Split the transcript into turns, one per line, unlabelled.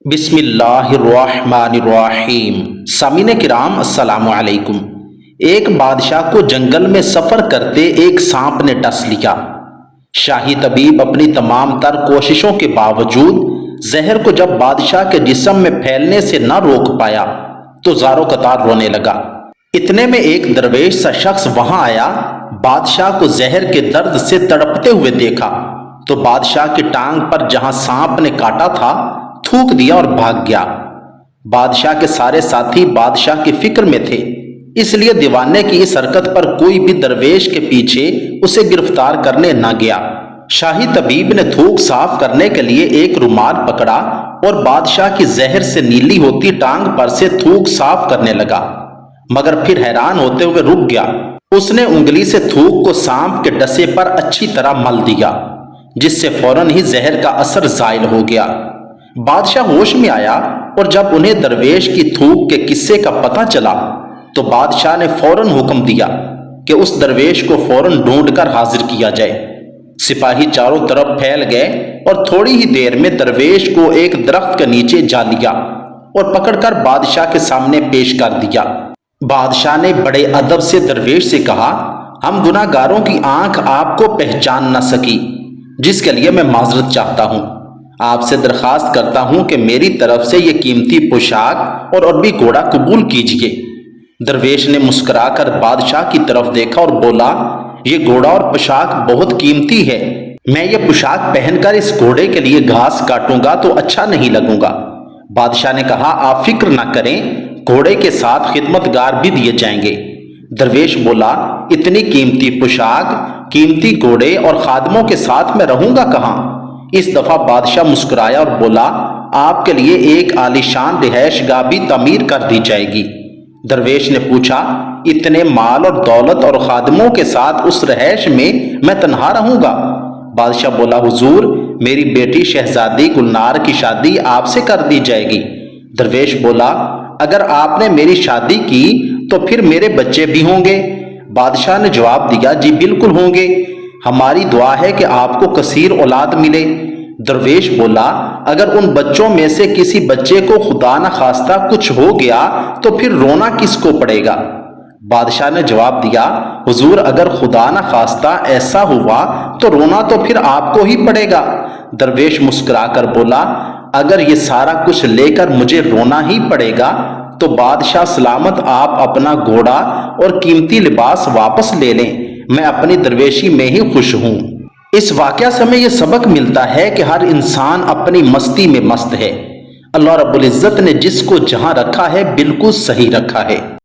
بسم اللہ الرحمن الرحیم۔ سامعین کرام السلام علیکم۔ ایک بادشاہ کو جنگل میں سفر کرتے ایک سانپ نے ڈس لیا۔ شاہی طبیب اپنی تمام تر کوششوں کے باوجود زہر کو جب بادشاہ کے جسم میں پھیلنے سے نہ روک پایا تو زاروں قطار رونے لگا۔ اتنے میں ایک درویش سا شخص وہاں آیا۔ بادشاہ کو زہر کے درد سے تڑپتے ہوئے دیکھا تو بادشاہ کی ٹانگ پر جہاں سانپ نے کاٹا تھا تھوک دیا اور بھاگ گیا۔ بادشاہ کے سارے ساتھی بادشاہ کی فکر میں تھے، اس لیے دیوانے کی اس حرکت پر کوئی بھی درویش کے پیچھے اسے گرفتار کرنے نہ گیا۔ شاہی طبیب نے تھوک صاف کرنے کے لیے ایک رومال پکڑا اور بادشاہ کی زہر سے نیلی ہوتی ٹانگ پر سے تھوک صاف کرنے لگا، مگر پھر حیران ہوتے ہوئے رک گیا۔ اس نے انگلی سے تھوک کو سانپ کے ڈسے پر اچھی طرح مل دیا، جس سے فوراً ہی زہر کا اثر زائل ہو گیا۔ بادشاہ ہوش میں آیا اور جب انہیں درویش کی تھوک کے قصے کا پتہ چلا تو بادشاہ نے فوراً حکم دیا کہ اس درویش کو فوراً ڈھونڈ کر حاضر کیا جائے۔ سپاہی چاروں طرف پھیل گئے اور تھوڑی ہی دیر میں درویش کو ایک درخت کے نیچے جا لیا اور پکڑ کر بادشاہ کے سامنے پیش کر دیا۔ بادشاہ نے بڑے ادب سے درویش سے کہا، ہم گناہ گاروں کی آنکھ آپ کو پہچان نہ سکی، جس کے لیے میں معذرت چاہتا ہوں۔ آپ سے درخواست کرتا ہوں کہ میری طرف سے یہ قیمتی پوشاک اور عربی گھوڑا قبول کیجیے۔ درویش نے مسکرا کر بادشاہ کی طرف دیکھا اور بولا، یہ گھوڑا اور پوشاک بہت قیمتی ہے، میں یہ پوشاک پہن کر اس گھوڑے کے لیے گھاس کاٹوں گا تو اچھا نہیں لگوں گا۔ بادشاہ نے کہا، آپ فکر نہ کریں، گھوڑے کے ساتھ خدمتگار بھی دیے جائیں گے۔ درویش بولا، اتنی قیمتی پوشاک، قیمتی گھوڑے اور خادموں کے ساتھ میں رہوں گا کہاں؟ اس دفعہ بادشاہ مسکرایا اور بولا، آپ کے لیے ایک عالیشان رہائش گاہ بھی تعمیر کر دی جائے گی۔ درویش نے پوچھا، اتنے مال اور دولت اور خادموں کے ساتھ اس رہائش میں تنہا رہوں گا؟ بادشاہ بولا، حضور، میری بیٹی شہزادی گلنار کی شادی آپ سے کر دی جائے گی۔ درویش بولا، اگر آپ نے میری شادی کی تو پھر میرے بچے بھی ہوں گے؟ بادشاہ نے جواب دیا، جی بالکل ہوں گے، ہماری دعا ہے کہ آپ کو کثیر اولاد ملے۔ درویش بولا، اگر ان بچوں میں سے کسی بچے کو خدا نہ خواستہ کچھ ہو گیا تو پھر رونا کس کو پڑے گا؟ بادشاہ نے جواب دیا، حضور، اگر خدا نہ خواستہ ایسا ہوا تو رونا تو پھر آپ کو ہی پڑے گا۔ درویش مسکرا کر بولا، اگر یہ سارا کچھ لے کر مجھے رونا ہی پڑے گا تو بادشاہ سلامت آپ اپنا گھوڑا اور قیمتی لباس واپس لے لیں، میں اپنی درویشی میں ہی خوش ہوں۔ اس واقعہ سے ہمیں یہ سبق ملتا ہے کہ ہر انسان اپنی مستی میں مست ہے۔ اللہ رب العزت نے جس کو جہاں رکھا ہے بالکل صحیح رکھا ہے۔